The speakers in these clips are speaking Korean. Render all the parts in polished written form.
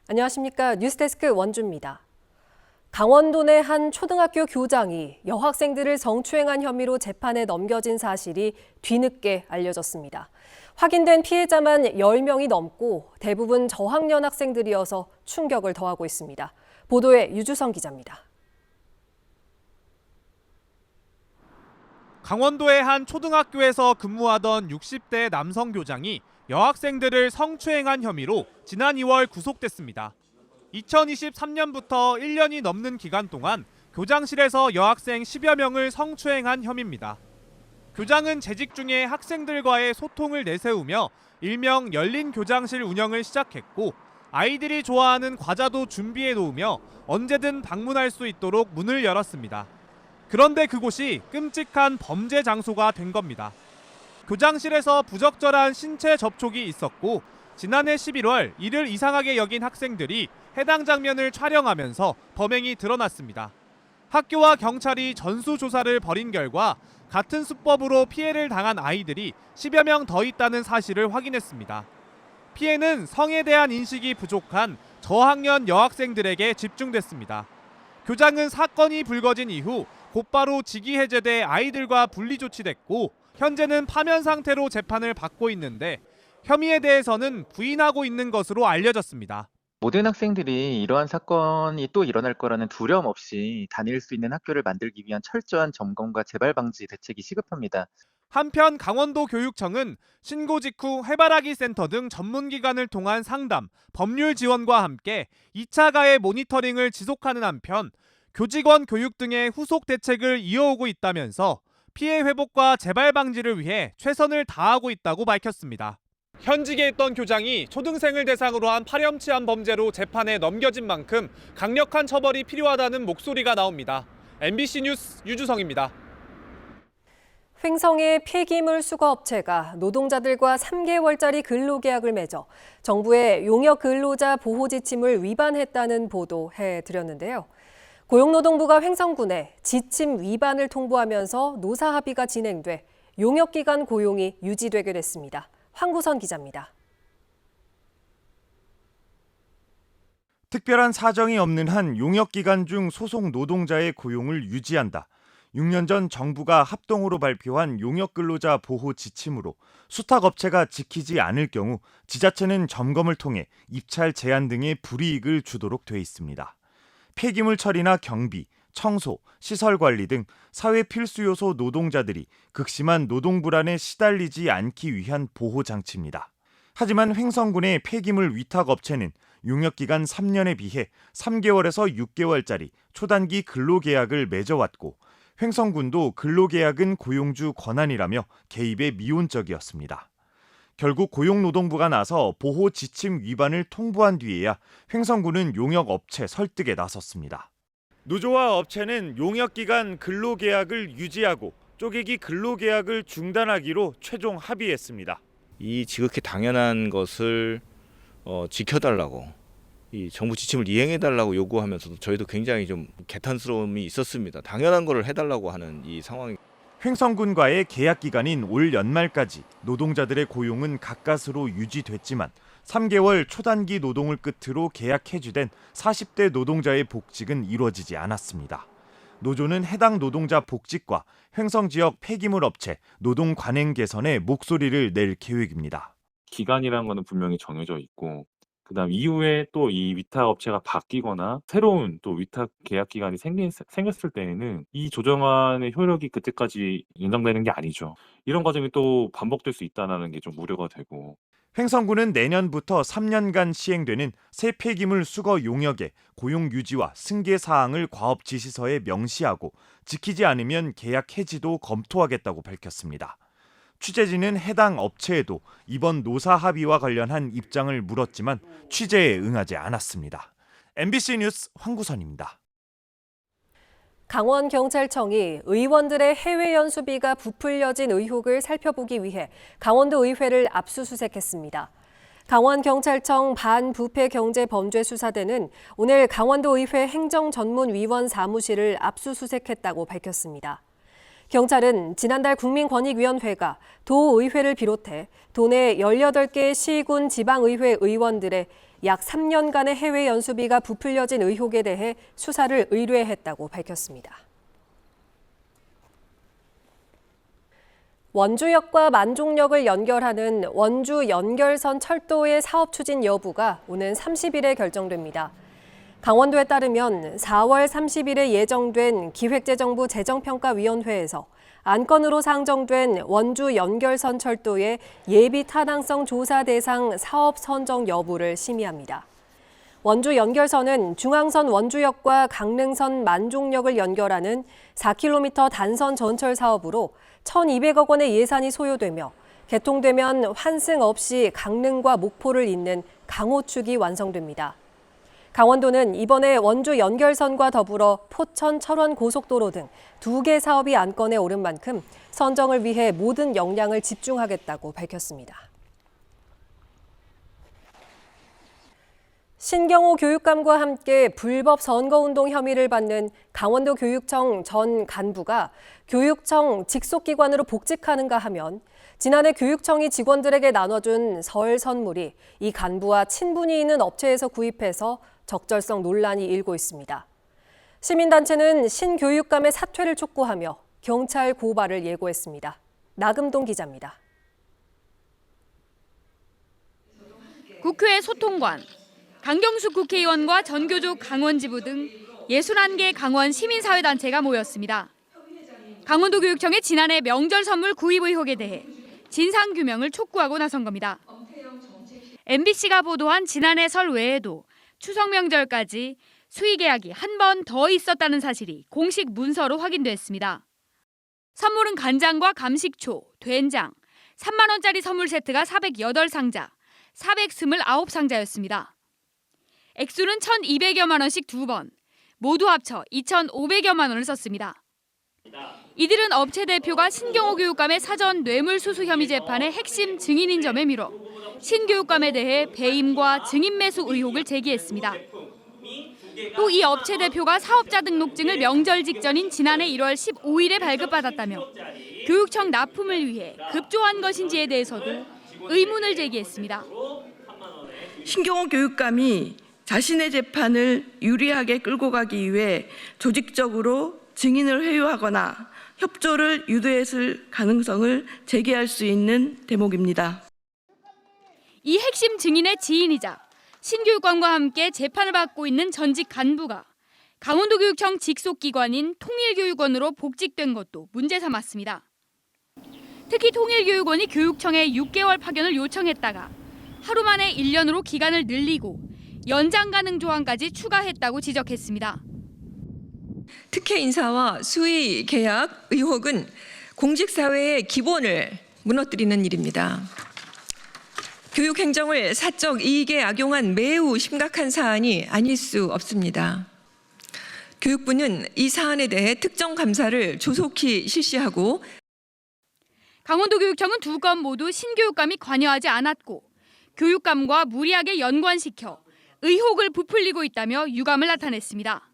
안녕하십니까. 뉴스데스크 원주입니다. 강원도 내 한 초등학교 교장이 여학생들을 성추행한 혐의로 재판에 넘겨진 사실이 뒤늦게 알려졌습니다. 확인된 피해자만 10명이 넘고 대부분 저학년 학생들이어서 충격을 더하고 있습니다. 보도에 유주성 기자입니다. 강원도의 한 초등학교에서 근무하던 60대 남성 교장이 여학생들을 성추행한 혐의로 지난 2월 구속됐습니다. 2023년부터 1년이 넘는 기간 동안 교장실에서 여학생 10여 명을 성추행한 혐의입니다. 교장은 재직 중에 학생들과의 소통을 내세우며 일명 열린 교장실 운영을 시작했고, 아이들이 좋아하는 과자도 준비해 놓으며 언제든 방문할 수 있도록 문을 열었습니다. 그런데 그곳이 끔찍한 범죄 장소가 된 겁니다. 교장실에서 부적절한 신체 접촉이 있었고, 지난해 11월 이를 이상하게 여긴 학생들이 해당 장면을 촬영하면서 범행이 드러났습니다. 학교와 경찰이 전수조사를 벌인 결과 같은 수법으로 피해를 당한 아이들이 10여 명 더 있다는 사실을 확인했습니다. 피해는 성에 대한 인식이 부족한 저학년 여학생들에게 집중됐습니다. 교장은 사건이 불거진 이후 곧바로 직위 해제돼 아이들과 분리 조치됐고, 현재는 파면 상태로 재판을 받고 있는데 혐의에 대해서는 부인하고 있는 것으로 알려졌습니다. 모든 학생들이 이러한 사건이 또 일어날 거라는 두려움 없이 다닐 수 있는 학교를 만들기 위한 철저한 점검과 재발 방지 대책이 시급합니다. 한편 강원도 교육청은 신고 직후 해바라기 센터 등 전문기관을 통한 상담, 법률 지원과 함께 2차 가해 모니터링을 지속하는 한편 교직원 교육 등의 후속 대책을 이어오고 있다면서 피해 회복과 재발 방지를 위해 최선을 다하고 있다고 밝혔습니다. 현직에 있던 교장이 초등생을 대상으로 한 파렴치한 범죄로 재판에 넘겨진 만큼 강력한 처벌이 필요하다는 목소리가 나옵니다. MBC 뉴스 유주성입니다. 횡성의 폐기물 수거업체가 노동자들과 3개월짜리 근로계약을 맺어 정부의 용역 근로자 보호 지침을 위반했다는 보도해드렸는데요. 고용노동부가 횡성군에 지침 위반을 통보하면서 노사 합의가 진행돼 용역기간 고용이 유지되게 됐습니다. 황구선 기자입니다. 특별한 사정이 없는 한 용역기간 중 소속 노동자의 고용을 유지한다. 6년 전 정부가 합동으로 발표한 용역근로자 보호 지침으로 수탁업체가 지키지 않을 경우 지자체는 점검을 통해 입찰 제한 등의 불이익을 주도록 돼 있습니다. 폐기물 처리나 경비, 청소, 시설 관리 등 사회 필수 요소 노동자들이 극심한 노동 불안에 시달리지 않기 위한 보호 장치입니다. 하지만 횡성군의 폐기물 위탁 업체는 용역기간 3년에 비해 3개월에서 6개월짜리 초단기 근로계약을 맺어왔고, 횡성군도 근로계약은 고용주 권한이라며 개입에 미온적이었습니다. 결국 고용노동부가 나서 보호 지침 위반을 통보한 뒤에야 횡성군은 용역업체 설득에 나섰습니다. 노조와 업체는 용역기간 근로계약을 유지하고 쪼개기 근로계약을 중단하기로 최종 합의했습니다. 이 지극히 당연한 것을 지켜달라고, 이 정부 지침을 이행해달라고 요구하면서도 저희도 굉장히 좀 개탄스러움이 있었습니다. 당연한 거를 해달라고 하는 이 상황이. 횡성군과의 계약 기간인 올 연말까지 노동자들의 고용은 가까스로 유지됐지만 3개월 초단기 노동을 끝으로 계약 해지된 40대 노동자의 복직은 이루어지지 않았습니다. 노조는 해당 노동자 복직과 횡성 지역 폐기물 업체 노동 관행 개선에 목소리를 낼 계획입니다. 기간이라는 거는 분명히 정해져 있고, 그다음 이후에 또 이 위탁 업체가 바뀌거나 새로운 또 위탁 계약 기간이 생겼을 때에는 이 조정안의 효력이 그때까지 연장되는 게 아니죠. 이런 과정이 또 반복될 수 있다는 게 좀 우려가 되고. 횡성군은 내년부터 3년간 시행되는 새 폐기물 수거 용역의 고용 유지와 승계 사항을 과업 지시서에 명시하고 지키지 않으면 계약 해지도 검토하겠다고 밝혔습니다. 취재진은 해당 업체에도 이번 노사 합의와 관련한 입장을 물었지만 취재에 응하지 않았습니다. MBC 뉴스 황구선입니다. 강원경찰청이 의원들의 해외 연수비가 부풀려진 의혹을 살펴보기 위해 강원도 의회를 압수수색했습니다. 강원경찰청 반부패경제범죄수사대는 오늘 강원도 의회 행정전문위원 사무실을 압수수색했다고 밝혔습니다. 경찰은 지난달 국민권익위원회가 도의회를 비롯해 도내 18개 시군 지방의회 의원들의 약 3년간의 해외 연수비가 부풀려진 의혹에 대해 수사를 의뢰했다고 밝혔습니다. 원주역과 만종역을 연결하는 원주 연결선 철도의 사업 추진 여부가 오는 30일에 결정됩니다. 강원도에 따르면 4월 30일에 예정된 기획재정부 재정평가위원회에서 안건으로 상정된 원주 연결선 철도의 예비 타당성 조사 대상 사업 선정 여부를 심의합니다. 원주 연결선은 중앙선 원주역과 강릉선 만종역을 연결하는 4km 단선 전철 사업으로 1,200억 원의 예산이 소요되며 개통되면 환승 없이 강릉과 목포를 잇는 강호축이 완성됩니다. 강원도는 이번에 원주 연결선과 더불어 포천 철원 고속도로 등 2개 사업이 안건에 오른 만큼 선정을 위해 모든 역량을 집중하겠다고 밝혔습니다. 신경호 교육감과 함께 불법 선거운동 혐의를 받는 강원도 교육청 전 간부가 교육청 직속기관으로 복직하는가 하면 지난해 교육청이 직원들에게 나눠준 설 선물이 이 간부와 친분이 있는 업체에서 구입해서 적절성 논란이 일고 있습니다. 시민단체는 신 교육감의 사퇴를 촉구하며 경찰 고발을 예고했습니다. 나금동 기자입니다. 국회 소통관, 강경숙 국회의원과 전교조 강원지부 등 61개 강원 시민사회단체가 모였습니다. 강원도 교육청의 지난해 명절 선물 구입 의혹에 대해 진상규명을 촉구하고 나선 겁니다. MBC가 보도한 지난해 설 외에도 추석 명절까지 수의 계약이 한 번 더 있었다는 사실이 공식 문서로 확인됐습니다. 선물은 간장과 감식초, 된장, 3만 원짜리 선물 세트가 408상자, 429상자였습니다. 액수는 1,200여만 원씩 2번, 모두 합쳐 2,500여만 원을 썼습니다. 이들은 업체 대표가 신경호 교육감의 사전 뇌물수수 혐의 재판의 핵심 증인인 점에 밀어 신 교육감에 대해 배임과 증인 매수 의혹을 제기했습니다. 또 이 업체 대표가 사업자 등록증을 명절 직전인 지난해 1월 15일에 발급받았다며 교육청 납품을 위해 급조한 것인지에 대해서도 의문을 제기했습니다. 신경호 교육감이 자신의 재판을 유리하게 끌고 가기 위해 조직적으로 증인을 회유하거나 협조를 유도했을 가능성을 제기할 수 있는 대목입니다. 이 핵심 증인의 지인이자 신교육감과 함께 재판을 받고 있는 전직 간부가 강원도 교육청 직속 기관인 통일교육원으로 복직된 것도 문제 삼았습니다. 특히 통일교육원이 교육청에 6개월 파견을 요청했다가 하루 만에 1년으로 기간을 늘리고 연장 가능 조항까지 추가했다고 지적했습니다. 특혜 인사와 수의 계약 의혹은 공직사회의 기본을 무너뜨리는 일입니다. 교육행정을 사적 이익에 악용한 매우 심각한 사안이 아닐 수 없습니다. 교육부는 이 사안에 대해 특정 감사를 조속히 실시하고 강원도 교육청은 두 건 모두 신교육감이 관여하지 않았고 교육감과 무리하게 연관시켜 의혹을 부풀리고 있다며 유감을 나타냈습니다.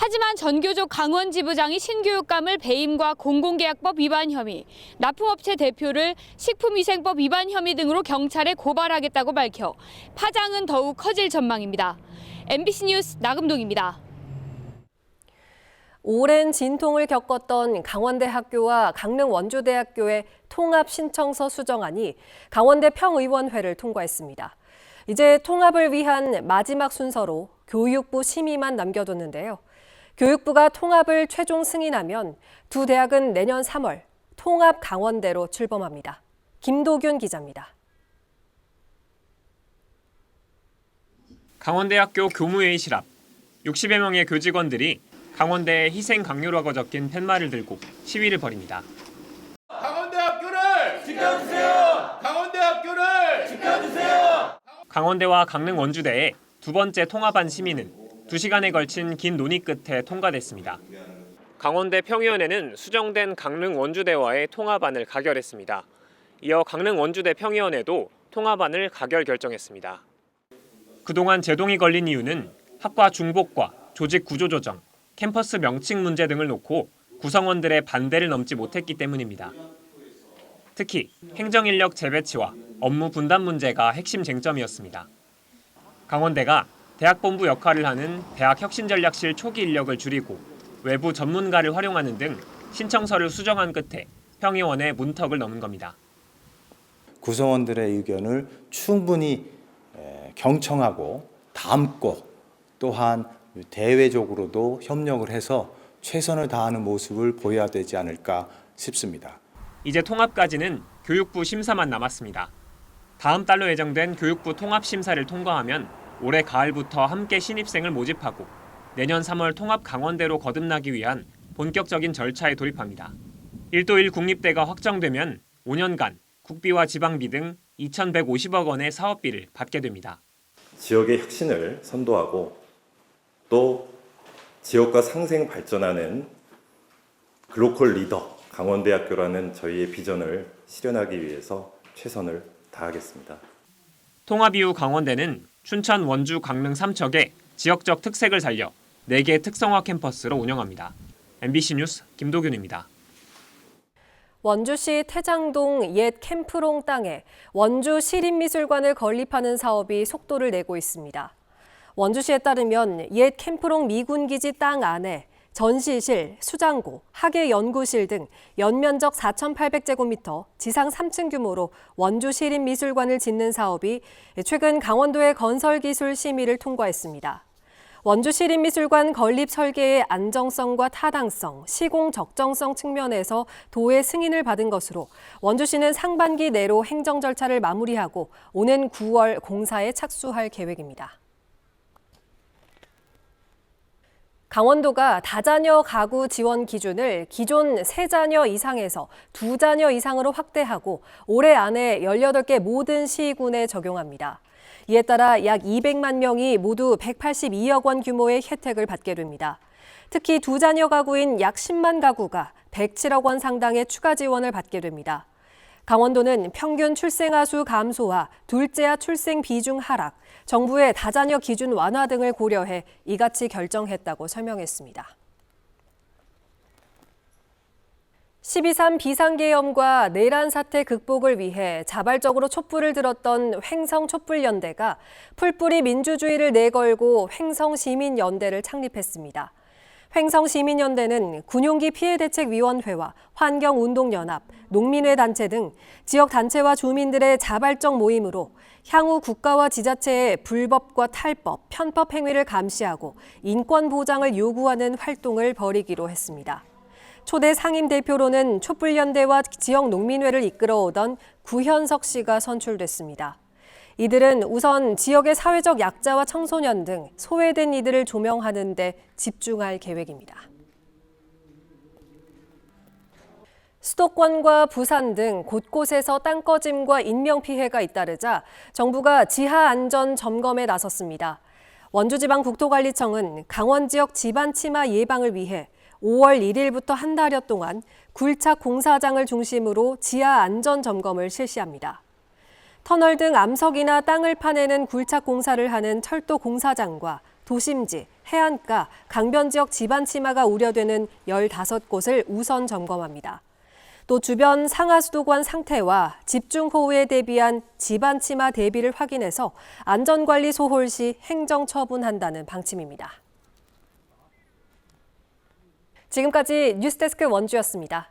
하지만 전교조 강원지부장이 신교육감을 배임과 공공계약법 위반 혐의, 납품업체 대표를 식품위생법 위반 혐의 등으로 경찰에 고발하겠다고 밝혀 파장은 더욱 커질 전망입니다. MBC 뉴스 나금동입니다. 오랜 진통을 겪었던 강원대학교와 강릉 원주대학교의 통합 신청서 수정안이 강원대 평의원회를 통과했습니다. 이제 통합을 위한 마지막 순서로 교육부 심의만 남겨뒀는데요. 교육부가 통합을 최종 승인하면 두 대학은 내년 3월 통합 강원대로 출범합니다. 김도균 기자입니다. 강원대학교 교무회의실 앞 60여 명의 교직원들이 강원대의 희생 강요라고 적힌 팻말을 들고 시위를 벌입니다. 강원대학교를 지켜주세요! 강원대학교를 지켜주세요! 강원대와 강릉 원주대의 두 번째 통합안 심의는 2시간에 걸친 긴 논의 끝에 통과됐습니다. 강원대 평의원회는 수정된 강릉 원주대와의 통합안을 가결했습니다. 이어 강릉 원주대 평의원회도 통합안을 가결 결정했습니다. 그동안 제동이 걸린 이유는 학과 중복과 조직 구조 조정, 캠퍼스 명칭 문제 등을 놓고 구성원들의 반대를 넘지 못했기 때문입니다. 특히 행정인력 재배치와 업무 분담 문제가 핵심 쟁점이었습니다. 강원대가 대학본부 역할을 하는 대학혁신전략실 초기 인력을 줄이고 외부 전문가를 활용하는 등 신청서를 수정한 끝에 평의원의 문턱을 넘은 겁니다. 구성원들의 의견을 충분히 경청하고 담고 또한 대외적으로도 협력을 해서 최선을 다하는 모습을 보여야 되지 않을까 싶습니다. 이제 통합까지는 교육부 심사만 남았습니다. 다음 달로 예정된 교육부 통합심사를 통과하면 올해 가을부터 함께 신입생을 모집하고 내년 3월 통합 강원대로 거듭나기 위한 본격적인 절차에 돌입합니다. 1도1 국립대가 확정되면 5년간 국비와 지방비 등 2,150억 원의 사업비를 받게 됩니다. 지역의 혁신을 선도하고 또 지역과 상생 발전하는 글로컬 리더 강원대학교라는 저희의 비전을 실현하기 위해서 최선을 다하겠습니다. 통합 이후 강원대는 춘천, 원주, 강릉 3척에 지역적 특색을 살려 4개 특성화 캠퍼스로 운영합니다. MBC 뉴스 김도균입니다. 원주시 태장동 옛 캠프롱 땅에 원주 시립미술관을 건립하는 사업이 속도를 내고 있습니다. 원주시에 따르면 옛 캠프롱 미군기지 땅 안에 전시실, 수장고, 학예연구실 등 연면적 4,800제곱미터, 지상 3층 규모로 원주 시립미술관을 짓는 사업이 최근 강원도의 건설기술 심의를 통과했습니다. 원주 시립미술관 건립 설계의 안정성과 타당성, 시공 적정성 측면에서 도의 승인을 받은 것으로 원주시는 상반기 내로 행정 절차를 마무리하고 오는 9월 공사에 착수할 계획입니다. 강원도가 다자녀 가구 지원 기준을 기존 3자녀 이상에서 2자녀 이상으로 확대하고 올해 안에 18개 모든 시군에 적용합니다. 이에 따라 약 200만 명이 모두 182억 원 규모의 혜택을 받게 됩니다. 특히 2자녀 가구인 약 10만 가구가 107억 원 상당의 추가 지원을 받게 됩니다. 강원도는 평균 출생아 수 감소와 둘째아 출생 비중 하락, 정부의 다자녀 기준 완화 등을 고려해 이같이 결정했다고 설명했습니다. 12.3 비상계엄과 내란 사태 극복을 위해 자발적으로 촛불을 들었던 횡성촛불연대가 풀뿌리 민주주의를 내걸고 횡성시민연대를 창립했습니다. 횡성시민연대는 군용기 피해대책위원회와 환경운동연합, 농민회 단체 등 지역 단체와 주민들의 자발적 모임으로 향후 국가와 지자체의 불법과 탈법, 편법 행위를 감시하고 인권 보장을 요구하는 활동을 벌이기로 했습니다. 초대 상임 대표로는 촛불연대와 지역 농민회를 이끌어오던 구현석 씨가 선출됐습니다. 이들은 우선 지역의 사회적 약자와 청소년 등 소외된 이들을 조명하는 데 집중할 계획입니다. 수도권과 부산 등 곳곳에서 땅꺼짐과 인명피해가 잇따르자 정부가 지하안전 점검에 나섰습니다. 원주지방국토관리청은 강원 지역 집안 침하 예방을 위해 5월 1일부터 한 달여 동안 굴착 공사장을 중심으로 지하 안전 점검을 실시합니다. 터널 등 암석이나 땅을 파내는 굴착 공사를 하는 철도 공사장과 도심지, 해안가, 강변 지역 집안 침하가 우려되는 15곳을 우선 점검합니다. 또 주변 상하수도관 상태와 집중호우에 대비한 집안 침하 대비를 확인해서 안전관리 소홀 시 행정 처분한다는 방침입니다. 지금까지 뉴스데스크 원주였습니다.